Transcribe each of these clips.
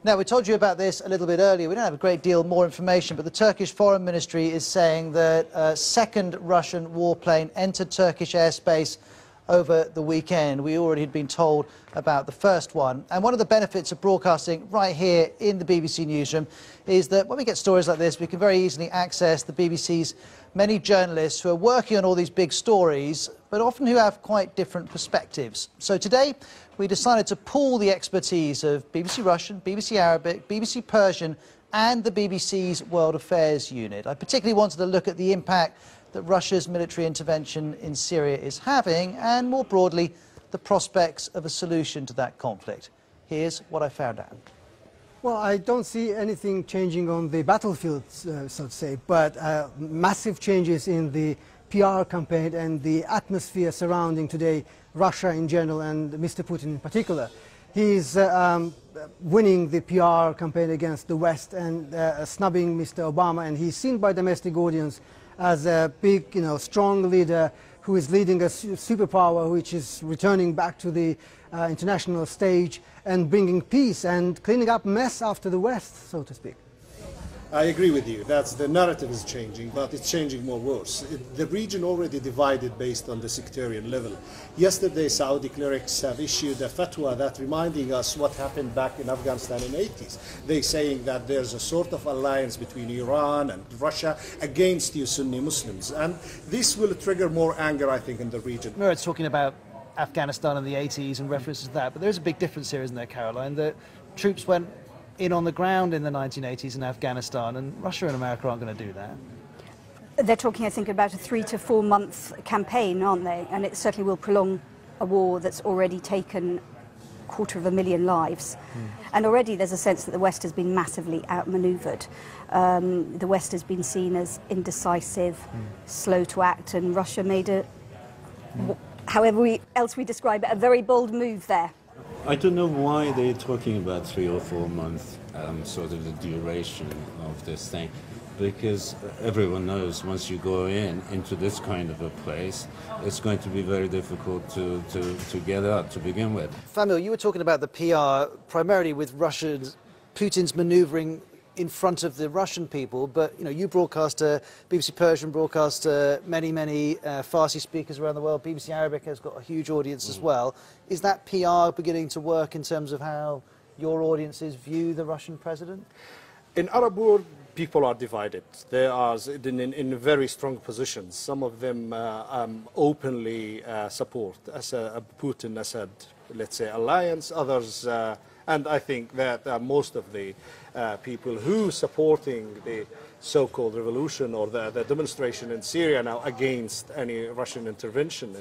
Now, we told you about this a little bit earlier. We don't have a great deal more information, but the Turkish Foreign Ministry is saying that a second Russian warplane entered Turkish airspace over the weekend. We already had been told about the first one. And one of the benefits of broadcasting right here in the BBC newsroom is that when we get stories like this, we can very easily access the BBC's many journalists who are working on all these big stories, but often who have quite different perspectives. So today, we decided to pool the expertise of BBC Russian, BBC Arabic, BBC Persian, and the BBC's World Affairs unit. I particularly wanted to look at the impact that Russia's military intervention in Syria is having, and more broadly, the prospects of a solution to that conflict. Here's what I found out. Well, I don't see anything changing on the battlefield, so to say, but massive changes in the PR campaign and the atmosphere surrounding today Russia in general and Mr. Putin in particular. He's winning the PR campaign against the West and snubbing Mr. Obama, and he's seen by domestic audience as a big, strong leader who is leading a superpower which is returning back to the international stage and bringing peace and cleaning up mess after the West, so to speak. I agree with you. The narrative is changing, but it's changing more worse. The region already divided based on the sectarian level. Yesterday, Saudi clerics have issued a fatwa that reminding us what happened back in Afghanistan in the 80s. They're saying that there's a sort of alliance between Iran and Russia against you Sunni Muslims. And this will trigger more anger, I think, in the region. Murad's talking about Afghanistan in the 80s and references to that, but there's a big difference here, isn't there, Caroline? The troops went in on the ground in the 1980s in Afghanistan, and Russia and America aren't going to do that. They're talking, I think, about a 3 to 4 month campaign, aren't they? And it certainly will prolong a war that's already taken 250,000 lives. And already there's a sense that the West has been massively outmaneuvered. The West has been seen as indecisive, slow to act, and Russia made a, however else we describe it, a very bold move there. I don't know why they're talking about 3 or 4 months, sort of the duration of this thing, because everyone knows once you go into this kind of a place, it's going to be very difficult to get out to begin with. Famil, you were talking about the PR primarily with Putin's manoeuvring in front of the Russian people, but you broadcast BBC Persian, broadcast many Farsi speakers around the world. BBC Arabic has got a huge audience as well. Is that PR beginning to work in terms of how your audiences view the Russian president? In Arab world, people are divided. They are in very strong positions. Some of them openly support Putin-Assad, let's say, alliance. Others, and I think that most of the people who supporting the so-called revolution or the demonstration in Syria now against any Russian intervention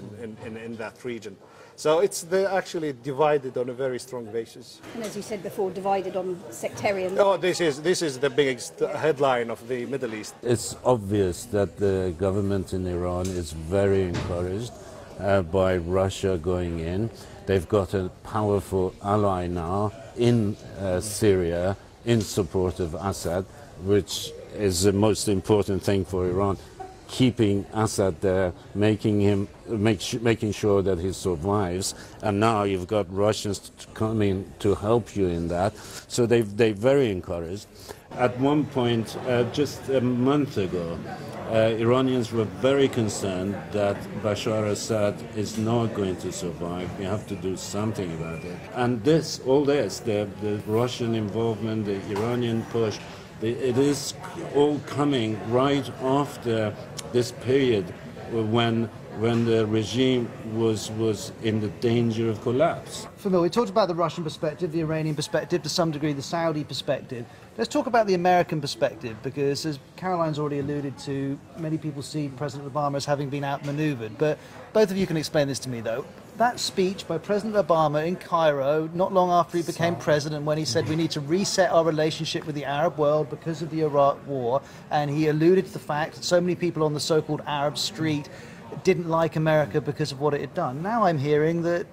in that region. So they're actually divided on a very strong basis. And as you said before, divided on sectarian. Oh, this is the biggest headline of the Middle East. It's obvious that the government in Iran is very encouraged by Russia going in. They've got a powerful ally now in Syria in support of Assad, which is the most important thing for Iran. Keeping Assad there, making sure that he survives, and now you've got Russians coming to help you in that. So they're very encouraged. At one point, just a month ago, Iranians were very concerned that Bashar Assad is not going to survive. We have to do something about it. And all this, the Russian involvement, the Iranian push, it is all coming right after this period when the regime was in the danger of collapse. Famil, we talked about the Russian perspective, the Iranian perspective, to some degree the Saudi perspective. Let's talk about the American perspective, because as Caroline's already alluded to, many people see President Obama as having been outmaneuvered. But both of you can explain this to me, though. That speech by President Obama in Cairo, not long after he became president, when he said we need to reset our relationship with the Arab world because of the Iraq war, and he alluded to the fact that so many people on the so-called Arab street didn't like America because of what it had done. Now I'm hearing that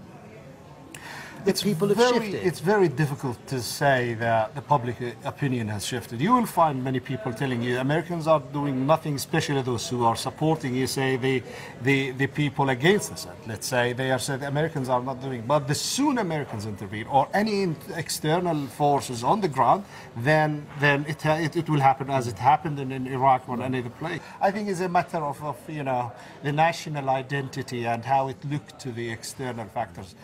people have shifted? It's very difficult to say that the public opinion has shifted. You will find many people telling you Americans are doing nothing, especially those who are supporting, you say, the people against Assad. Let's say they are saying the Americans are not doing. But the soon Americans intervene or any external forces on the ground, then it will happen as it happened in Iraq or any other place. I think it's a matter of the national identity and how it looked to the external factors.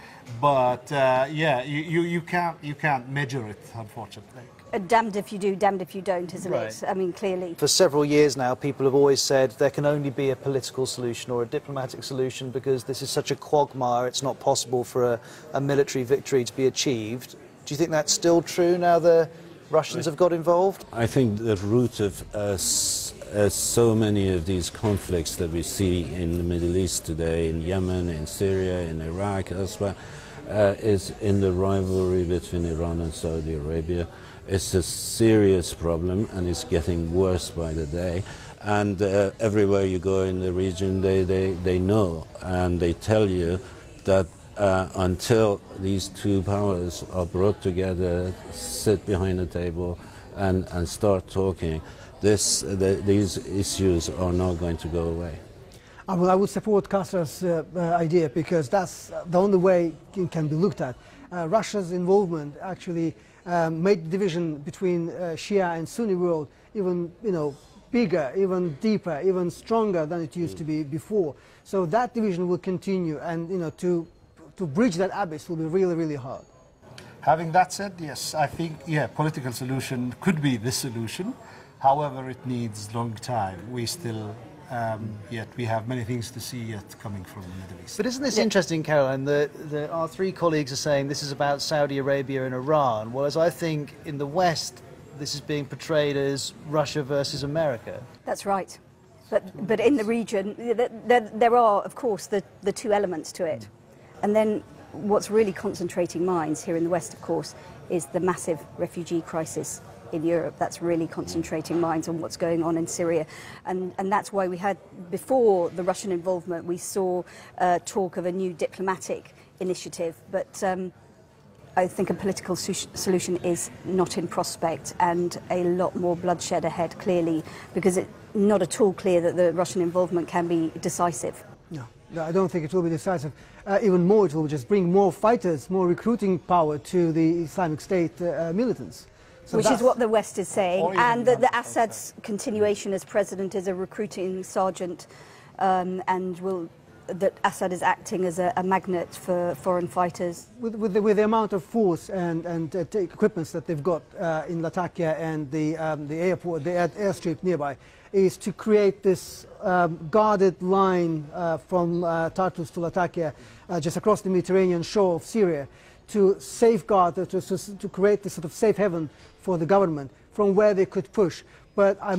But yeah, you can't measure it, unfortunately. Damned if you do, damned if you don't, isn't it? I mean, clearly. For several years now, people have always said there can only be a political solution or a diplomatic solution because this is such a quagmire, it's not possible for a military victory to be achieved. Do you think that's still true now the Russians have got involved? I think the root of so many of these conflicts that we see in the Middle East today, in Yemen, in Syria, in Iraq, elsewhere, is in the rivalry between Iran and Saudi Arabia. It's a serious problem and it's getting worse by the day. And everywhere you go in the region, they know and they tell you that until these two powers are brought together, sit behind a table and start talking, these issues are not going to go away. Well, I would support Castor's idea because that's the only way it can be looked at. Russia's involvement actually made the division between Shia and Sunni world even bigger, even deeper, even stronger than it used to be before. So that division will continue, and to bridge that abyss will be really, really hard. Having that said, yes, I think political solution could be the solution. However, it needs long time. We still yet we have many things to see yet coming from the Middle East. But isn't this interesting, Caroline, that our three colleagues are saying this is about Saudi Arabia and Iran, whereas I think in the West this is being portrayed as Russia versus America. That's right. But in the region, there are, of course, the two elements to it. And then what's really concentrating minds here in the West, of course, is the massive refugee crisis in Europe. That's really concentrating minds on what's going on in Syria. And that's why we had, before the Russian involvement, we saw talk of a new diplomatic initiative. But I think a political solution is not in prospect, and a lot more bloodshed ahead, clearly, because it's not at all clear that the Russian involvement can be decisive. No, I don't think it will be decisive. Even more, it will just bring more fighters, more recruiting power to the Islamic State militants. So which is what the West is saying, and that the Assad's continuation as president is a recruiting sergeant, and that Assad is acting as a magnet for foreign fighters. With the amount of force and equipments that they've got in Latakia and the airport, the airstrip nearby, is to create this guarded line from Tartus to Latakia, just across the Mediterranean shore of Syria, to safeguard, to create this sort of safe haven for the government from where they could push. But I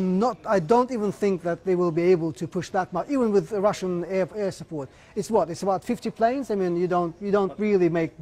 don't even think that they will be able to push that much, even with Russian air support. It's what? It's about 50 planes? I mean, you don't really make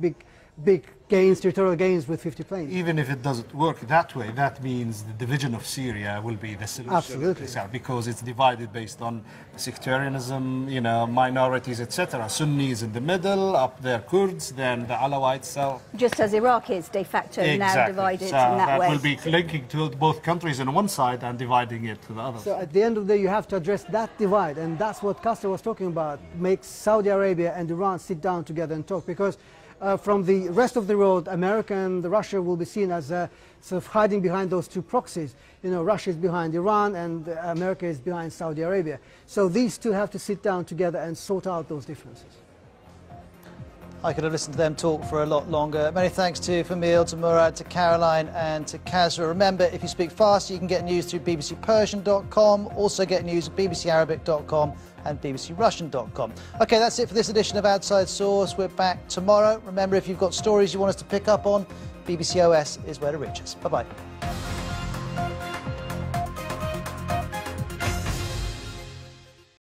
big gains, territorial gains with 50 planes. Even if it doesn't work that way, that means the division of Syria will be the solution. Absolutely. Because it's divided based on sectarianism, minorities, etc. Sunnis in the middle, up there Kurds, then the Alawites. So just as Iraq is de facto now divided in that way. That will be linking to both countries on one side and dividing it to the other. So at the end of the day, you have to address that divide, and that's what Castor was talking about. Make Saudi Arabia and Iran sit down together and talk, because from the rest of the world, America and Russia will be seen as sort of hiding behind those two proxies. Russia is behind Iran and America is behind Saudi Arabia. So these two have to sit down together and sort out those differences. I could have listened to them talk for a lot longer. Many thanks to Famil, to Murad, to Caroline and to Castor. Remember, if you speak fast, you can get news through bbcpersian.com, also get news at bbcarabic.com and bbcrussian.com. OK, that's it for this edition of Outside Source. We're back tomorrow. Remember, if you've got stories you want us to pick up on, BBC OS is where to reach us. Bye-bye.